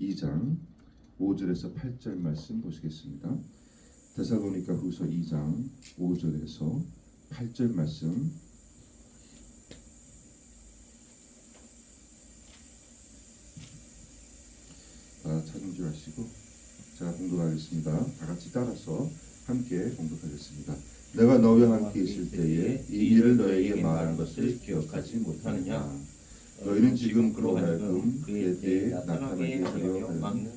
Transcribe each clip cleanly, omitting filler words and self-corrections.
2장 5절에서 8절 말씀 보시겠습니다. 데살로니가 후서 2장 5절에서 8절 말씀 찾은 줄 아시고 제가 공독하겠습니다. 다 같이 따라서 함께 공독하겠습니다. 내가 너희와 함께 있을 때에 이 일을 너에게 말한 것을 기억하지 못하느냐? 너희는 지금 그로 하여금 그의 때에 나타나게 하려 막는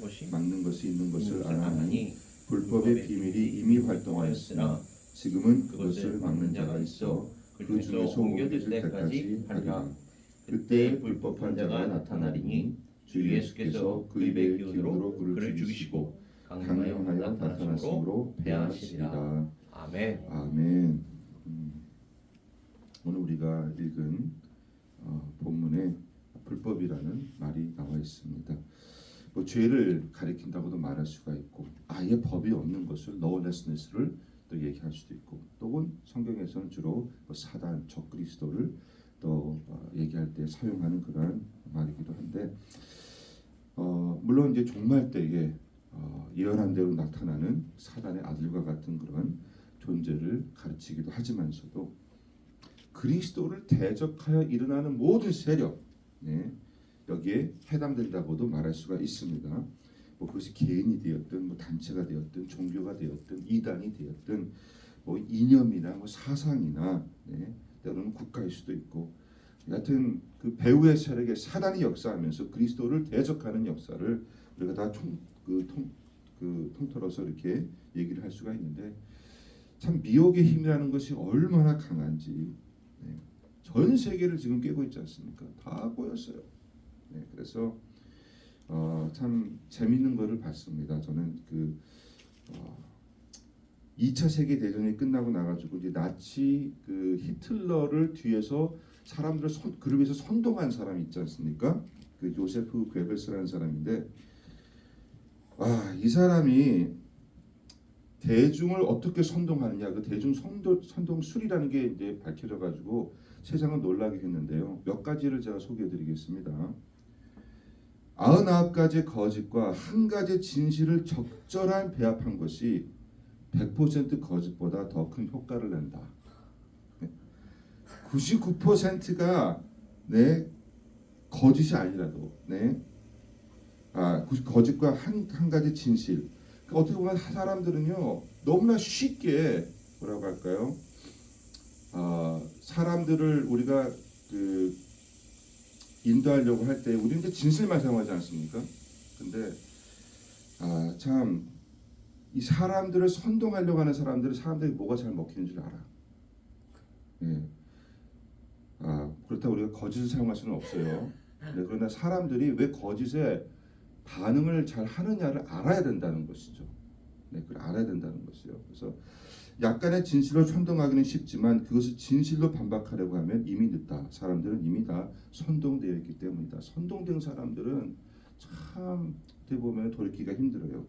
것이 있는 것을 아나니 불법의 비밀이 이미 활동하였으나 지금은 그것을 막는 자가 있어 그 중에서 옮겨질 때까지 하리라. 그때 불법한 자가 나타나리니 주 예수께서 그 입의 기운으로 그를 죽이시고 강림하여 나타나심으로 패하시리라. 아멘. 아멘. 오늘 우리가 읽은 본문에 불법이라는 말이 나와 있습니다. 뭐 죄를 가리킨다고도 말할 수가 있고 아예 법이 없는 것을 lawlessness를 또 얘기할 수도 있고 또는 성경에서는 주로 사단, 적그리스도를 또 얘기할 때 사용하는 그러한 말이기도 한데 물론 이제 종말 때에 예언한 대로 나타나는 사단의 아들과 같은 그런 존재를 가르치기도 하지만서도 그리스도를 대적하여 일어나는 모든 세력, 여기에 해당된다고도 말할 수가 있습니다. 뭐 그것이 개인이 되었든, 뭐 단체가 되었든, 종교가 되었든, 이단이 되었든, 뭐 이념이나 뭐 사상이나, 때로는 국가일 수도 있고, 여하튼 그 배후의 세력의 사단이 역사하면서 그리스도를 대적하는 역사를 우리가 다 통틀어서 이렇게 얘기를 할 수가 있는데, 참 미혹의 힘이라는 것이 얼마나 강한지. 전 세계를 지금 깨고 있지 않습니까? 다 꼬였어요. 그래서 참 재밌는 거를 봤습니다. 저는 2차 세계 대전이 끝나고 나가지고 이제 나치 히틀러를 뒤에서 사람들을 그를 위해서 선동한 사람이 있지 않습니까? 그 요세프 괴벨스라는 사람인데, 이 사람이 대중을 어떻게 선동하느냐, 그 대중 선동술이라는 게 이제 밝혀져 가지고 세상을 놀라게 했는데요. 몇 가지를 제가 소개해드리겠습니다. 99가지 거짓과 한 가지 진실을 적절한 배합한 것이 100% 거짓보다 더 큰 효과를 낸다. 99%가 거짓이 아니라도 거짓과 한 가지 진실. 어떻게 보면 사람들은요 너무나 쉽게 뭐라고 할까요? 사람들을 우리가 인도하려고 할 때 우리는 이제 진실만 사용하지 않습니까? 근데 참 이 사람들을 선동하려고 하는 사람들이 뭐가 잘 먹히는 줄 알아. 그렇다고 우리가 거짓을 사용할 수는 없어요. 그러나 사람들이 왜 거짓에 반응을 잘 하느냐를 알아야 된다는 것이죠. 그걸 알아야 된다는 것이요. 그래서 약간의 진실로 선동하기는 쉽지만 그것을 진실로 반박하려고 하면 이미 늦다. 사람들은 이미 다 선동되어 있기 때문이다. 선동된 사람들은 참 어떻게 보면 돌이키기가 힘들어요.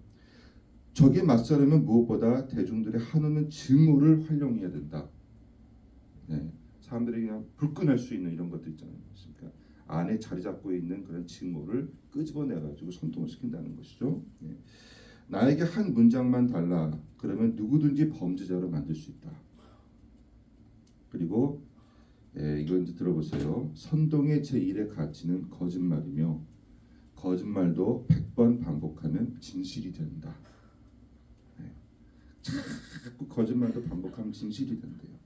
저기에 맞서려면 무엇보다 대중들의 한없는 증오를 활용해야 된다. 사람들이 그냥 불끈할 수 있는 이런 것도 있잖아요. 그러니까 안에 자리 잡고 있는 그런 증오를 끄집어내가지고 선동을 시킨다는 것이죠. 나에게 한 문장만 달라. 그러면 누구든지 범죄자로 만들 수 있다. 그리고 이거 이제 들어보세요. 선동의 제1의 가치는 거짓말이며 거짓말도 100번 반복하면 진실이 된다. 자꾸 거짓말도 반복하면 진실이 된대요.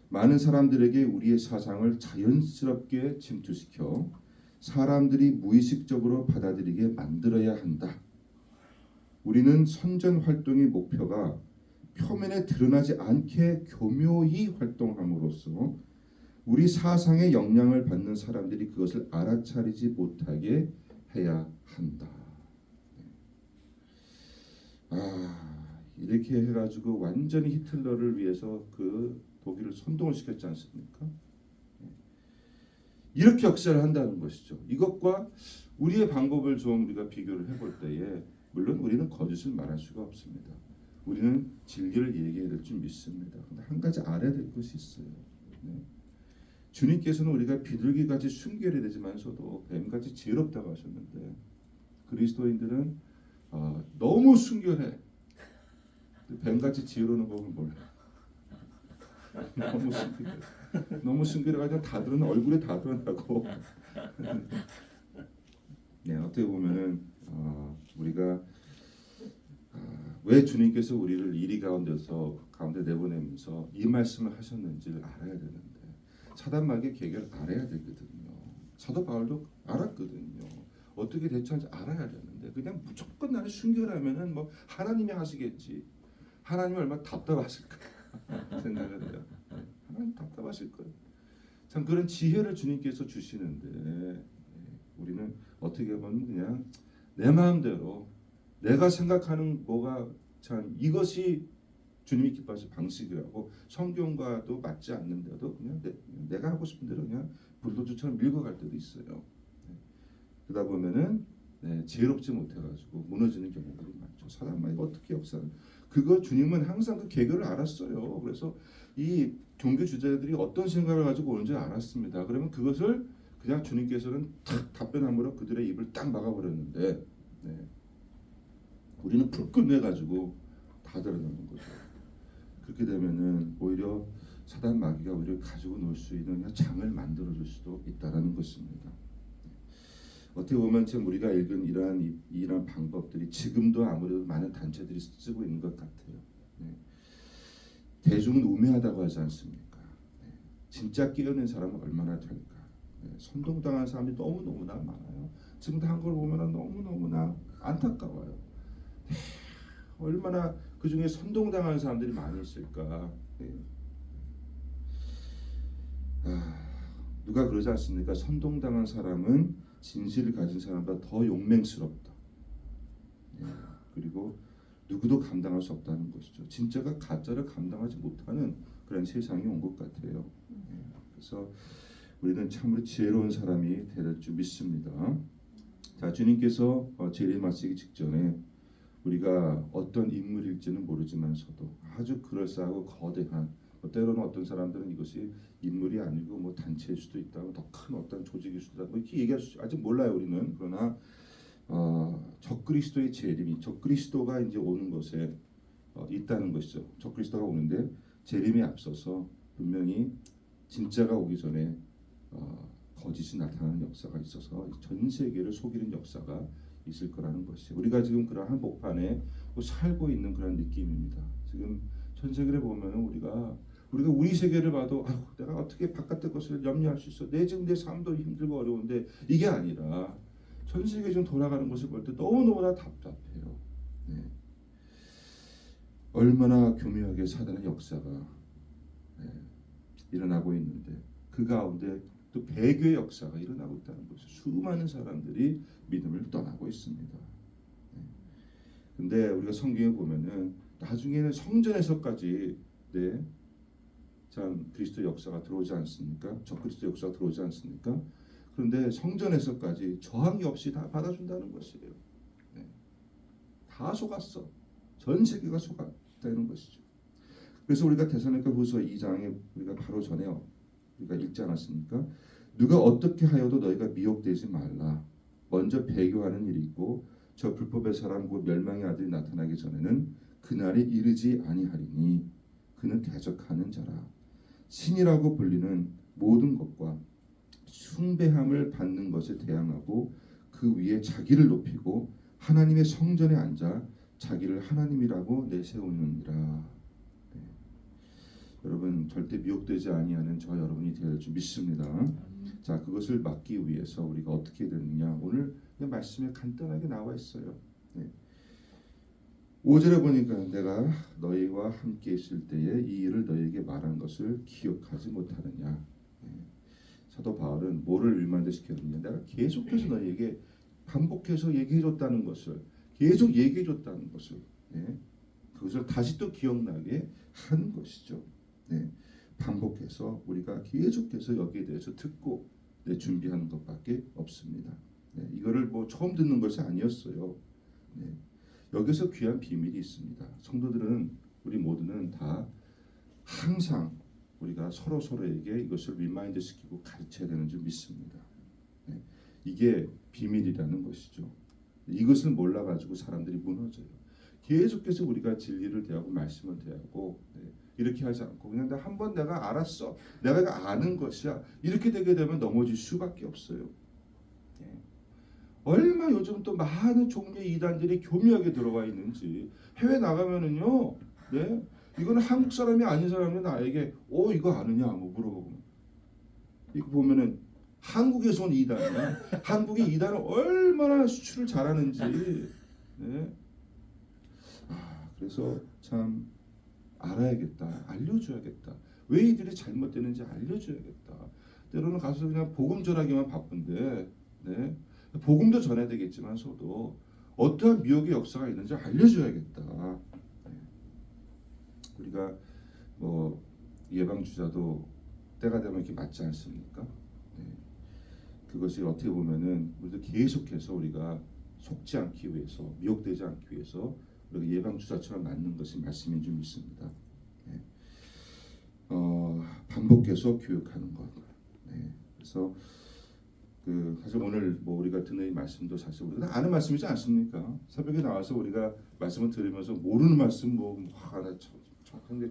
많은 사람들에게 우리의 사상을 자연스럽게 침투시켜 사람들이 무의식적으로 받아들이게 만들어야 한다. 우리는 선전 활동의 목표가 표면에 드러나지 않게 교묘히 활동함으로써 우리 사상의 영향을 받는 사람들이 그것을 알아차리지 못하게 해야 한다. 이렇게 해가지고 완전히 히틀러를 위해서 그 독일을 선동을 시켰지 않습니까? 이렇게 역사를 한다는 것이죠. 이것과 우리의 방법을 좀 우리가 비교를 해볼 때에 물론 우리는 거짓을 말할 수가 없습니다. 우리는 진리를 얘기해야 될 줄 믿습니다. 근데 한 가지 알아야 될 것이 있어요. 주님께서는 우리가 비둘기같이 순결해야 되지만서도 뱀같이 지혜롭다고 하셨는데 그리스도인들은 너무 순결해. 뱀같이 지혜로운 법을 몰라. 너무 순결해. 너무 순결해가지고 다들은 얼굴에 다 드러나고. 네, 어떻게 보면은 우리가 왜 주님께서 우리를 이리 가운데 내보내면서 이 말씀을 하셨는지를 알아야 되는데 사단마귀의 계계를 알아야 되거든요. 사도 바울도 알았거든요. 어떻게 대처하는지 알아야 되는데 그냥 무조건 나는 순결하면은 뭐 하나님이 하시겠지. 하나님이 얼마나 답답하실까 생각을 해요. 하나님 답답하실 거예요. 참 그런 지혜를 주님께서 주시는데 우리는 어떻게 보면 그냥 내 마음대로 내가 생각하는 뭐가 참 이것이 주님이 기뻐하실 방식이라고 성경과도 맞지 않는데도 그냥 내가 하고 싶은 대로 그냥 불도저처럼 밀고 갈 때도 있어요. 그러다 보면은 지혜롭지 못해가지고 무너지는 경우들이 많죠. 사람만이 어떻게 역사를 그거 주님은 항상 그 계교를 알았어요. 그래서 이 종교 주자들이 어떤 생각을 가지고 오는지 알았습니다. 그러면 그것을 그냥 주님께서는 탁 답변함으로 그들의 입을 딱 막아버렸는데 우리는 불끈 내가지고 다 드러나는 거죠. 그렇게 되면은 오히려 사단 마귀가 우리를 가지고 놀 수 있는 장을 만들어줄 수도 있다라는 것입니다. 어떻게 보면 지금 우리가 읽은 이러한 방법들이 지금도 아무래도 많은 단체들이 쓰고 있는 것 같아요. 대중은 우매하다고 하지 않습니까? 진짜 깨어낸 사람은 얼마나 될까? 선동당한 사람이 너무너무나 많아요. 지금도 한 걸 보면 너무너무나 안타까워요. 얼마나 그 중에 선동당한 사람들이 많이 있을까? 누가 그러지 않습니까? 선동당한 사람은 진실을 가진 사람보다 더 용맹스럽다. 그리고 누구도 감당할 수 없다는 것이죠. 진짜가 가짜를 감당하지 못하는 그런 세상이 온 것 같아요. 그래서 우리는 참으로 지혜로운 사람이 될 줄 믿습니다. 자, 주님께서 재림하시기 직전에 우리가 어떤 인물일지는 모르지만서도 아주 그럴싸하고 거대한 때로는 어떤 사람들은 이것이 인물이 아니고 뭐 단체일 수도 있다고 더 큰 어떤 조직일 수도 있다고 이렇게 얘기할 수 아직 몰라요 우리는. 그러나 적그리스도의 재림이 적그리스도가 이제 오는 것에 있다는 것이죠. 적그리스도가 오는데 재림에 앞서서 분명히 진짜가 오기 전에 거짓이 나타나는 역사가 있어서 전 세계를 속이는 역사가 있을 거라는 것이 우리가 지금 그런 한복판에 살고 있는 그런 느낌입니다. 지금 전 세계를 보면 우리가 우리 세계를 봐도 내가 어떻게 바깥의 것을 염려할 수 있어? 지금 내 삶도 힘들고 어려운데 이게 아니라 전 세계 좀 돌아가는 것을 볼 때 너무너무나 답답해요. 얼마나 교묘하게 사단의 역사가 일어나고 있는데 그 가운데 또 배교의 역사가 일어나고 있다는 것이 수많은 사람들이 믿음을 떠나고 있습니다. 근데 우리가 성경에 보면은 나중에는 성전에서까지 참 그리스도 역사가 들어오지 않습니까? 적그리스도 역사가 들어오지 않습니까? 그런데 성전에서까지 저항이 없이 다 받아준다는 것이에요. 다 속았어. 전 세계가 속았다는 것이죠. 그래서 우리가 데살로니가후서 2장에 우리가 바로 전에 우리가 읽지 않았습니까? 누가 어떻게 하여도 너희가 미혹되지 말라. 먼저 배교하는 일이 있고 저 불법의 사람 곧 멸망의 아들이 나타나기 전에는 그날이 이르지 아니하리니 그는 대적하는 자라. 신이라고 불리는 모든 것과 숭배함을 받는 것에 대항하고 그 위에 자기를 높이고 하나님의 성전에 앉아 자기를 하나님이라고 내세우느니라. 여러분 절대 미혹되지 아니하는 저 여러분이 될 줄 믿습니다. 자, 그것을 막기 위해서 우리가 어떻게 되느냐 오늘 말씀에 간단하게 나와 있어요. 5절에 보니까 내가 너희와 함께 있을 때에 이 일을 너희에게 말한 것을 기억하지 못하느냐. 사도 바울은 뭐를 일만대시켰느냐. 내가 계속해서 너희에게 반복해서 얘기해줬다는 것을 계속 얘기해줬다는 것을 그것을 다시 또 기억나게 하는 것이죠. 반복해서 우리가 계속해서 여기에 대해서 듣고 준비하는 것밖에 없습니다. 이거를 뭐 처음 듣는 것이 아니었어요. 여기서 귀한 비밀이 있습니다. 성도들은 우리 모두는 다 항상 우리가 서로에게 이것을 리마인드 시키고 가르쳐야 되는 줄 믿습니다. 네. 이게 비밀이라는 것이죠. 이것을 몰라가지고 사람들이 무너져요. 계속해서 우리가 진리를 대하고 말씀을 대하고 이렇게 하지 않고 그냥 한번 내가 알았어, 내가 아는 것이야, 이렇게 되게 되면 넘어질 수밖에 없어요. 얼마 요즘 또 많은 종류의 이단들이 교묘하게 들어와 있는지 해외 나가면은요, 네, 이거는 한국 사람이 아닌 사람이 나에게 이거 아느냐 뭐 물어보고 이거 보면은 한국에서 온 이단이야. 한국의 이단은 얼마나 수출을 잘하는지. 네. 그래서 참 알아야겠다, 알려줘야겠다. 왜 이들이 잘못되는지 알려줘야겠다. 때로는 가서 그냥 복음 전하기만 바쁜데, 네, 복음도 전해야 되겠지만서도 어떠한 미혹의 역사가 있는지 알려줘야겠다. 네. 우리가 뭐 예방 주사도 때가 되면 이렇게 맞지 않습니까? 네. 그것이 어떻게 보면은 우리도 계속해서 우리가 속지 않기 위해서, 미혹되지 않기 위해서 우리가 예방 주사처럼 맞는 것이 말씀인 줄 믿습니다. 네. 반복해서 교육하는 것. 네. 그래서 사실 오늘 뭐 우리가 듣는 이 말씀도 사실 우리가 아는 말씀이지 않습니까? 새벽에 나와서 우리가 말씀을 들으면서 모르는 말씀 나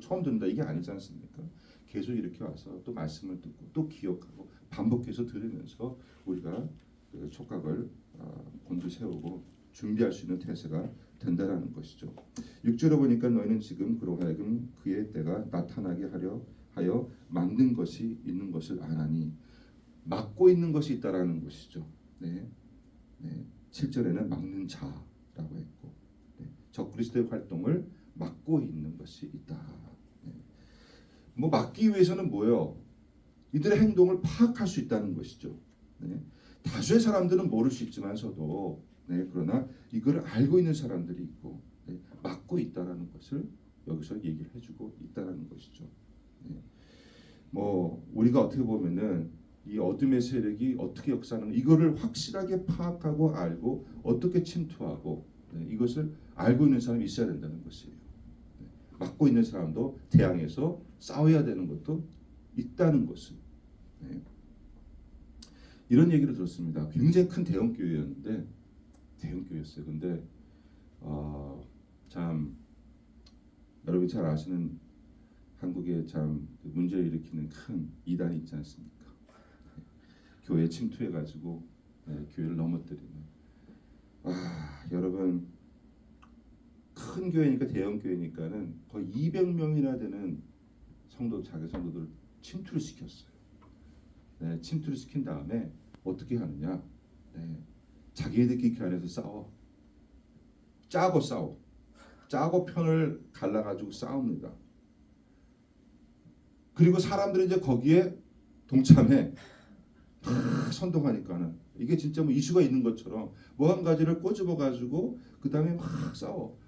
처음 듣는다 이게 아니지 않습니까? 계속 이렇게 와서 또 말씀을 듣고 또 기억하고 반복해서 들으면서 우리가 그 촉각을 곤두세우고 준비할 수 있는 태세가 된다라는 것이죠. 6절에 보니까 너희는 지금 그로 하여금 그의 때가 나타나게 하여 만든 것이 있는 것을 아나니, 막고 있는 것이 있다라는 것이죠. 네. 7절에는 막는 자라고 했고, 적그리스도의 활동을 막고 있는 것이 있다. 뭐 막기 위해서는 뭐요? 이들의 행동을 파악할 수 있다는 것이죠. 다수의 사람들은 모를 수 있지만서도 그러나 이걸 알고 있는 사람들이 있고 막고 있다라는 것을 여기서 얘기를 해주고 있다라는 것이죠. 뭐 우리가 어떻게 보면은 이 어둠의 세력이 어떻게 역사하는 이거를 확실하게 파악하고 알고 어떻게 침투하고 이것을 알고 있는 사람이 있어야 된다는 것이에요. 막고 있는 사람도 대항해서 싸워야 되는 것도 있다는 것을. 이런 얘기를 들었습니다. 굉장히 큰 대형 교회였는데 대형 교회였어요. 근데 참 여러분이 잘 아시는 한국에 참 문제를 일으키는 큰 이단이 있지 않습니까? 교회에 침투해가지고 교회를 넘어뜨리는. 여러분 큰 교회니까 대형 교회니까는 거의 200명이나 되는 자기 성도들을 침투를 시켰어요. 침투를 시킨 다음에 어떻게 하느냐? 자기네들끼리 그 안에서 싸워. 짜고 편을 갈라가지고 싸웁니다. 그리고 사람들은 이제 거기에 동참해. 선동하니까는 이게 진짜 뭐 이슈가 있는 것처럼 뭐 한 가지를 꼬집어 가지고 그 다음에 막 싸워.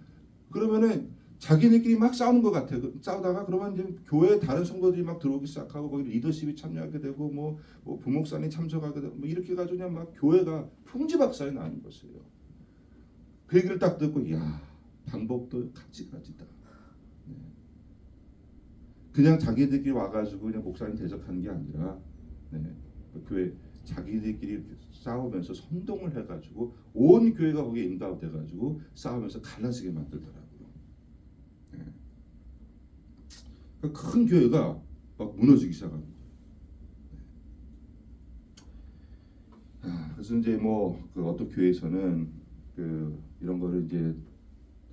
그러면은 자기네끼리 막 싸우는 것 같아. 싸우다가 그러면 이제 교회 다른 성도들이 막 들어오기 시작하고 거기 리더십이 참여하게 되고 뭐 부목사님 참석하게 되고 뭐 이렇게 가지고 그냥 막 교회가 풍지박산이 나는 것이에요. 그 얘기를 딱 듣고 야 방법도 가지가지다. 그냥 자기들끼리 와가지고 그냥 목사님 대적하는 게 아니라 교회 자기들끼리 싸우면서 선동을 해가지고 온 교회가 거기에 인도돼가지고 싸우면서 갈라지게 만들더라고요. 큰 교회가 막 무너지기 시작합니다. 그래서 이제 뭐 그 어떤 교회에서는 이런 거를 이제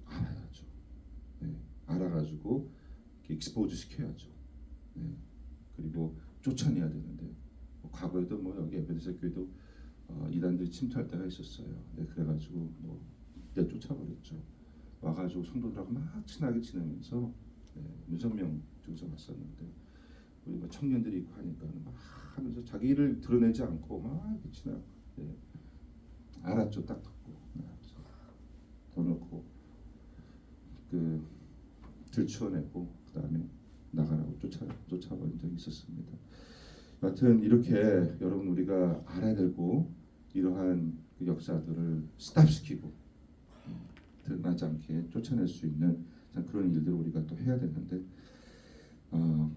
알아야죠. 알아가지고 익스포즈 시켜야죠. 그리고 쫓아내야 되는데 과거에도 뭐 여기 에베레소 교회도 이단들이 침투할 때가 있었어요. 그래가지고 뭐 내쫓아버렸죠. 와가지고 성도들하고 막 친하게 지내면서 문선명 쪽에서 왔었는데 우리 뭐 청년들이 있고 하니까 막 하면서 자기 일을 드러내지 않고 막 이렇게 친하고 알았죠. 딱 듣고 더 넣고 들추어내고 그 다음에 나가라고 쫓아버린 적이 있었습니다. 여하튼 이렇게 여러분 우리가 알아야 되고 이러한 그 역사들을 스탑시키고 드러나지 않게 쫓아낼 수 있는 그런 일들을 우리가 또 해야 되는데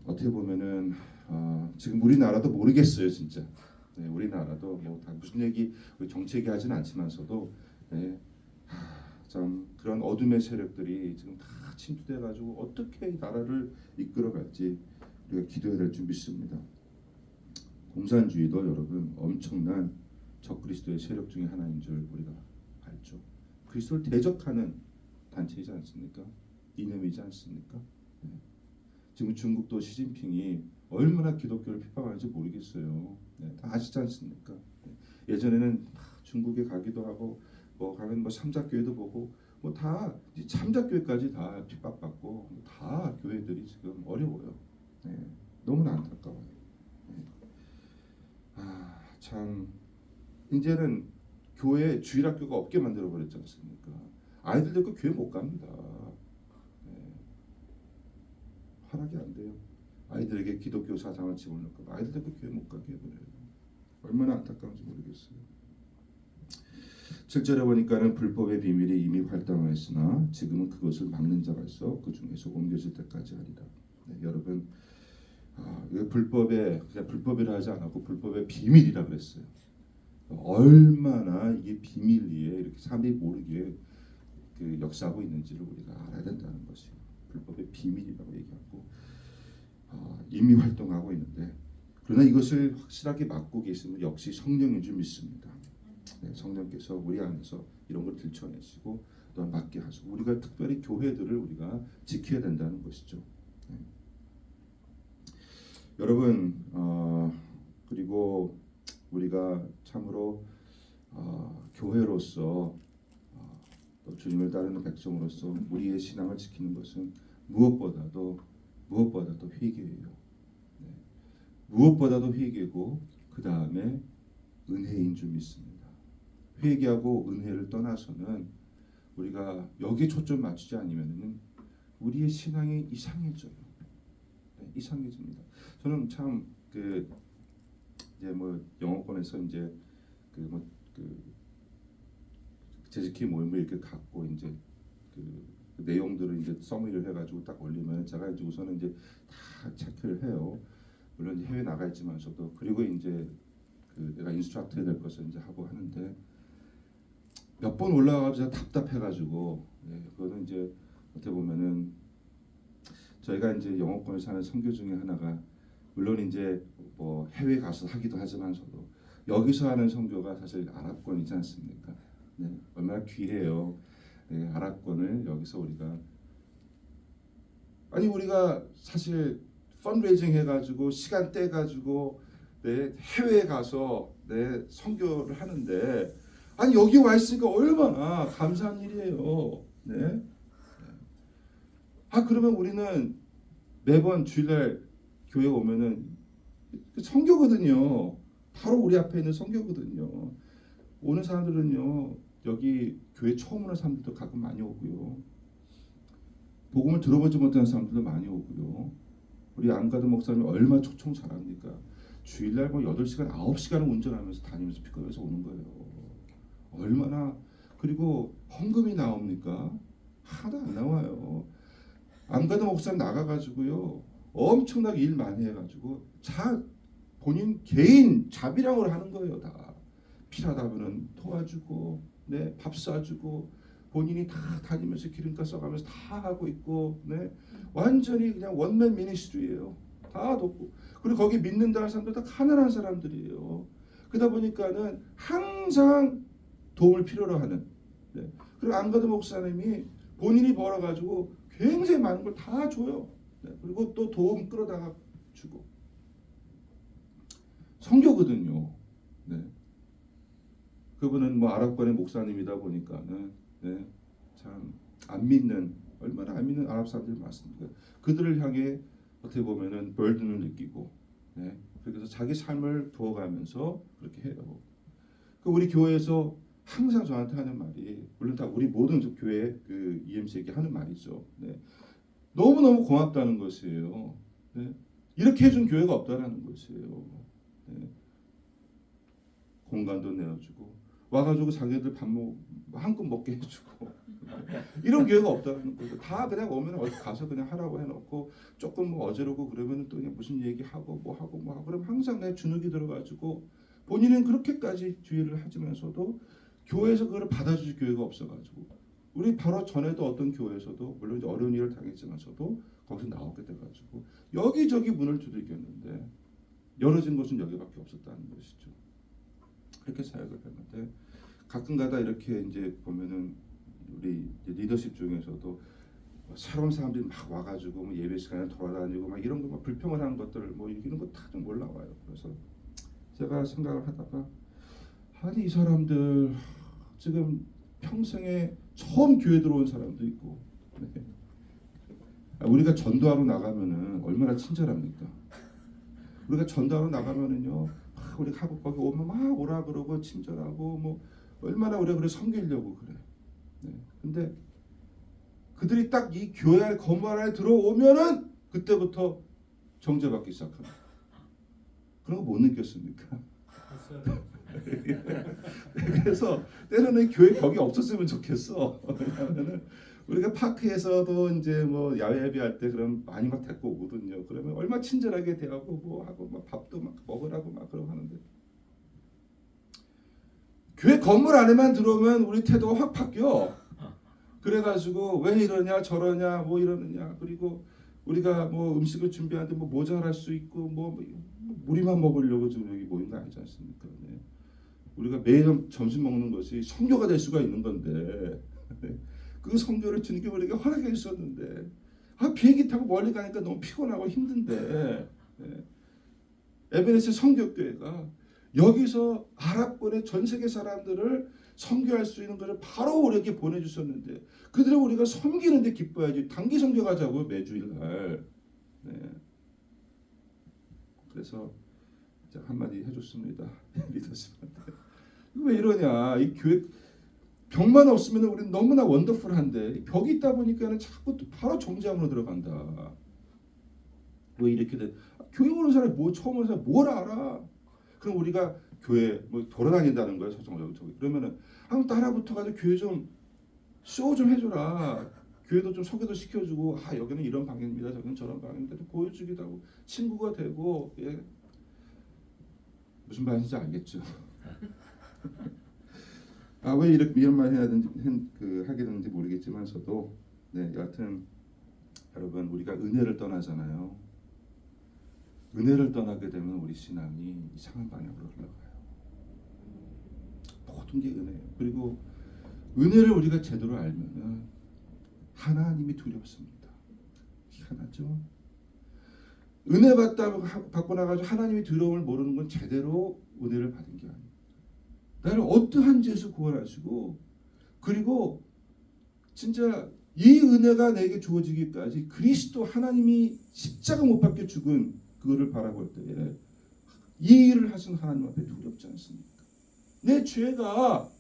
어떻게 보면은 지금 우리나라도 모르겠어요, 진짜. 네, 우리나라도 뭐 다 무슨 얘기 정치 얘기하지는 않지만서도 네, 참 그런 어둠의 세력들이 지금 다 침투돼 가지고 어떻게 이 나라를 이끌어갈지 우리가 기도해야 될 줄 믿습니다. 공산주의도 여러분 엄청난 적그리스도의 세력 중에 하나인 줄 우리가 알죠. 그리스도를 대적하는 단체이지 않습니까? 이념이지 않습니까? 네. 지금 중국도 시진핑이 얼마나 기독교를 핍박하는지 모르겠어요. 네, 다 아시지 않습니까? 네. 예전에는 중국에 가기도 하고 뭐 가면 뭐 삼자교회도 보고 뭐 다 참자교회까지 다 핍박받고 다 교회들이 지금 어려워요. 네, 너무나 안타까워요. 네. 참 이제는 교회 주일학교가 없게 만들어 버렸지 않습니까? 아이들 데리고 교회 못 갑니다. 네. 허락이 안 돼요. 아이들에게 기독교 사상을 집어넣고 아이들 데리고 교회 못 가게 해버려요. 얼마나 안타까운지 모르겠어요. 7절에 보니까는 불법의 비밀이 이미 활동하였으나 지금은 그것을 막는 자가 있어 그 중에서 옮겨질 때까지 하리라. 네, 여러분 이거 불법이라 하지 않았고 불법의 비밀이라 그랬어요. 얼마나 이게 비밀리에 이렇게 사람들이 모르게 그 역사하고 있는지를 우리가 알아야 된다는 것이에요. 불법의 비밀이라고 얘기하고 이미 활동하고 있는데 그러나 이것을 확실하게 막고 계시는 역시 성령인 줄 믿습니다. 네, 성령께서 우리 안에서 이런 걸 들춰내시고 또 막게 하시고 우리가 특별히 교회들을 우리가 지켜야 된다는 것이죠. 네. 여러분 그리고 우리가 참으로 교회로서 또 주님을 따르는 백성으로서 우리의 신앙을 지키는 것은 무엇보다도 회개예요. 네. 무엇보다도 회개고 그 다음에 은혜인 줄 믿습니다. 회개하고 은혜를 떠나서는 우리가 여기에 초점 맞추지 않으면은 우리의 신앙이 이상해져요. 네, 이상해집니다. 저는 참 이제 뭐 영어권에서 이제 그 재직기 모임을 이렇게 갖고 이제 그 내용들을 이제 서미를 해가지고 딱 올리면 제가 이제 우선은 이제 다 체크를 해요. 물론 해외 나가 있지만서도 그리고 이제 내가 인스트럭터 해야 될 것을 이제 하고 하는데 몇 번 올라가서 답답해가지고 그거는 이제 어떻게 보면은 저희가 이제 영어권에 사는 선교 중에 하나가 물론 이제 뭐 해외 가서 하기도 하지만서도 여기서 하는 선교가 사실 아랍권이지 않습니까? 네, 얼마나 귀해요. 네, 아랍권을 여기서 우리가 사실 펀드레이징 해가지고 시간 떼가지고 네, 해외에 가서 네, 선교를 하는데 아니 여기 와 있으니까 얼마나 감사한 일이에요. 네. 그러면 우리는 매번 주일날 교회 오면은 선교거든요. 바로 우리 앞에 있는 선교거든요. 오는 사람들은요 여기 교회 처음 오는 사람들도 가끔 많이 오고요. 복음을 들어보지 못하는 사람들도 많이 오고요. 우리 안가드 목사님 얼마나 초청 잘합니까? 주일날 뭐 8시간, 9시간을 운전하면서 다니면서 픽업해서 오는 거예요. 얼마나 그리고 헌금이 나옵니까? 하나도 안 나와요. 안가드 목사님 나가가지고요 엄청나게 일 많이 해가지고 본인 개인 자비량으로 하는 거예요. 다 필요하다면은 도와주고 네, 밥 사주고 본인이 다 다니면서 기름값 써가면서 다 하고 있고 네, 완전히 그냥 원맨 미니스트리예요. 다 돕고 그리고 거기 믿는다는 사람들 다 가난한 사람들이에요. 그러다 보니까는 항상 도움을 필요로 하는 네. 그리고 안가드 목사님이 본인이 벌어가지고 굉장히 많은 걸 다 줘요. 네. 그리고 또 도움 끌어다가 주고 선교거든요. 네. 그분은 뭐 아랍권의 목사님이다 보니까는 네. 참 안 믿는 얼마나 안 믿는 아랍 사람들이 많습니다. 그들을 향해 어떻게 보면은 burden을 느끼고 네. 그래서 자기 삶을 부어가면서 그렇게 해요. 우리 교회에서 항상 저한테 하는 말이 물론 다 우리 모든 교회 그 EMC에게 하는 말이죠. 네. 너무 고맙다는 것이에요. 네. 이렇게 해준 교회가 없다라는 것이에요. 네. 공간도 내어주고 와가지고 자기들 밥 한껏 먹게 해주고 이런 교회가 없다는 거죠. 다 그냥 오면 어디 가서 그냥 하라고 해놓고 조금 뭐 어지르고 그러면 또 그냥 무슨 얘기하고 뭐 하고 그럼 항상 내 주눅이 들어가지고 본인은 그렇게까지 주의를 하지만서도 교회에서 그걸 받아줄 교회가 없어가지고 우리 바로 전에도 어떤 교회에서도 물론 이제 어려운 일을 당했지만서도 거기서 나오게 돼가지고 여기저기 문을 두들겼는데 열어진 곳은 여기밖에 없었다는 것이죠. 그렇게 사역을 했는데 가끔가다 이렇게 이제 보면은 우리 리더십 중에서도 새로운 사람들이 막 와가지고 뭐 예배 시간에 돌아다니고 막 이런 거 막 불평을 하는 것들 뭐 이런 거 다 좀 올라와요. 그래서 제가 생각을 하다가 아니 이 사람들 지금 평생에 처음 교회 들어온 사람도 있고 네. 우리가 전도하러 나가면은 얼마나 친절합니까? 우리가 전도하러 나가면은요 우리 하고 거기 오면 막 오라 그러고 친절하고 뭐 얼마나 우리가 그래 섬기려고 그래. 네. 근데 그들이 딱 이 교회 건물 안에 들어오면은 그때부터 정죄받기 시작합니다. 그런 거 못 느꼈습니까? 그래서 때로는 교회 벽이 없었으면 좋겠어. 왜냐하면은 우리가 파크에서도 이제 뭐 야외 예배할 때 그럼 많이 막 데리고 오거든요. 그러면 얼마 친절하게 대하고 뭐 하고 막 밥도 막 먹으라고 막 그러고 하는데 교회 건물 안에만 들어오면 우리 태도가 확 바뀌어. 그래가지고 왜 이러냐 저러냐 뭐 이러느냐 그리고 우리가 뭐 음식을 준비하는데 뭐 모자랄 수 있고 뭐 우리만 먹으려고 지금 여기 모인 거 아니지 않습니까? 네. 우리가 매일 점심 먹는 것이 성교가 될 수가 있는 건데 그 성교를 주님께 우리에게 허락해 주셨는데 비행기 타고 멀리 가니까 너무 피곤하고 힘든데 네. 에베네스 성교교회가 여기서 아랍권의 전 세계 사람들을 선교할 수 있는 것을 바로 우리에게 보내주셨는데 그들을 우리가 섬기는데 기뻐야지 단기 선교 가자고 매주일날 네. 그래서 한마디 해줬습니다. 리더십한테 왜 이러냐 이 교회 벽만 없으면 우리는 너무나 원더풀한데 벽이 있다 보니까 자꾸 또 바로 정죄함으로 들어간다. 왜 이렇게 돼? 교회 오는 사람이 뭐 처음 오는 사람이 뭘 알아? 그럼 우리가 교회 뭐 돌아다닌다는 거예요. 저기 그러면은 한번 따라붙어가지고 교회 좀 쇼 좀 해줘라. 교회도 좀 소개도 시켜주고 여기는 이런 방향입니다. 저기는 저런 방향입니다. 보여주기도 하고 친구가 되고 예. 무슨 말인지 알겠죠. 왜 이렇게 이런 말 해야 되는지 하게 되는지 모르겠지만서도 네 여하튼 여러분 우리가 은혜를 떠나잖아요. 은혜를 떠나게 되면 우리 신앙이 이상한 방향으로 흘러가요. 모든 게 은혜예요. 그리고 은혜를 우리가 제대로 알면은 하나님이 두렵습니다. 희한하죠? 은혜 받고 나가지고 하나님이 두려움을 모르는 건 제대로 은혜를 받은 게 아니에요. 나를 어떠한 죄에서 구원하시고 그리고 진짜 이 은혜가 내게 주어지기까지 그리스도 하나님이 십자가 못 박혀 죽은 그거를 바라볼 때에 이 일을 하신 하나님 앞에 두렵지 않습니까? 내 죄가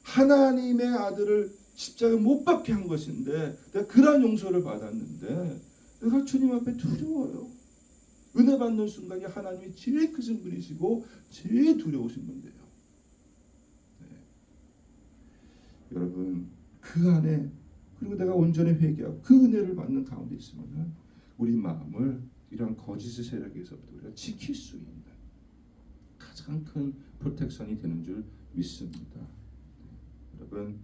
하나님의 아들을 십자가에 못 박게 한 것인데 내가 그러한 용서를 받았는데 내가 주님 앞에 두려워요. 은혜 받는 순간이 하나님이 제일 크신 분이시고 제일 두려우신 분이에요. 네. 여러분 그 안에 그리고 내가 온전히 회개하고 그 은혜를 받는 가운데 있으면 우리 마음을 이런 거짓의 세력에서부터 우리가 지킬 수 있는 가장 큰 프로텍션이 되는 줄 믿습니다. 여러분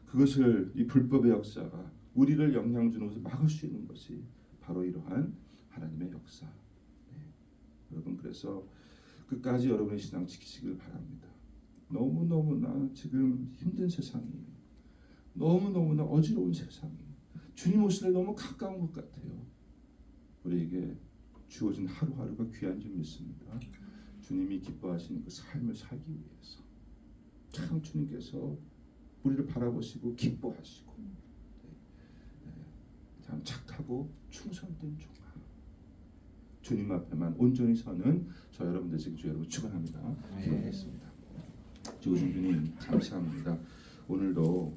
그것을 이 불법의 역사가 우리를 영향 주는 것을 막을 수 있는 것이 바로 이러한 하나님의 역사. 네. 여러분 그래서 끝까지 여러분의 신앙 지키시길 바랍니다. 너무너무나 지금 힘든 세상이 너무너무나 어지러운 세상이 주님 오실 때 너무 가까운 것 같아요. 우리에게 주어진 하루하루가 귀한 줄 믿습니다. 주님이 기뻐하시는 그 삶을 살기 위해서 참 주님께서 우리를 바라보시고 기뻐하시고 참 착하고 충성된 종아 주님 앞에만 온전히 서는 저 여러분 되시길 주 여러분 축원합니다. 기도하겠습니다. 주님 감사합니다. 오늘도